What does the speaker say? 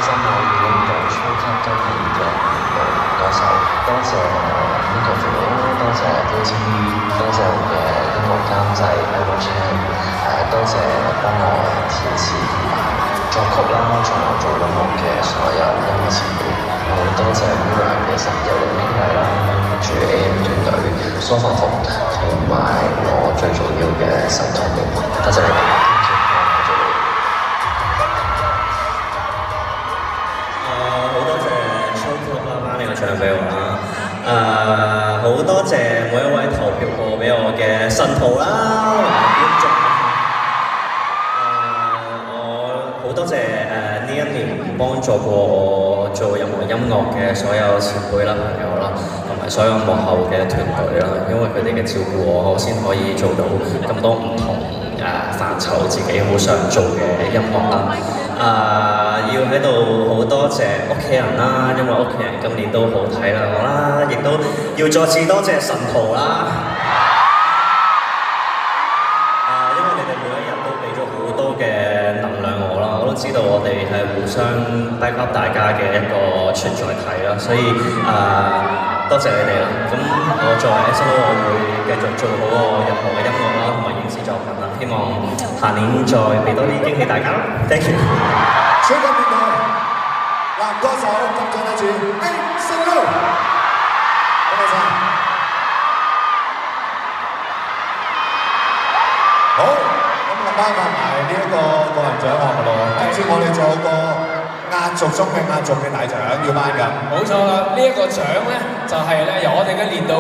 心可以拎到超級今年嘅年度歌手。多謝 Nico， 多謝 ViuTV， 多謝我嘅音樂監製 Ivan Chan， 多謝幫我填詞同埋作曲啦，仲有做音樂嘅所有音樂前輩。好多謝 Mirror 嘅神友兄弟啦，跟住 AM 團隊蘇發福同埋我最重要嘅神童們，多謝你哋。好多謝 Showclub 啦，頒呢個獎俾我啦。好多謝每一位投票過俾我嘅信徒啦，觀眾啦。我好多謝呢一年幫助過我做任何音樂嘅所有前輩啦、朋友啦，同埋所有幕後嘅團隊啦，因為佢哋嘅照顧我先可以做到咁多唔同範疇自己好想做嘅音樂啦。要喺度好多謝屋企人啦，因為屋企人今年都好體諒我啦，亦都要再次多謝神徒啦。因為你哋每一日都俾咗好多嘅能量我啦，我都知道我哋係互相 back up 大家嘅一個存在體啦，所以多謝你哋啦。咁我作為 SO， 我會繼續做好我任何嘅音樂啦，同埋影視作品啦。希望下年再俾多啲驚喜大家。Thank you。超級電台男歌手金獎得主 Vincent Lu， 多謝晒。好，咁就頒發埋呢一個個人獎項咯。跟住我哋仲有個壓軸中嘅壓軸嘅大獎要頒㗎。冇錯啦，呢一個獎咧就係咧由我哋嘅年度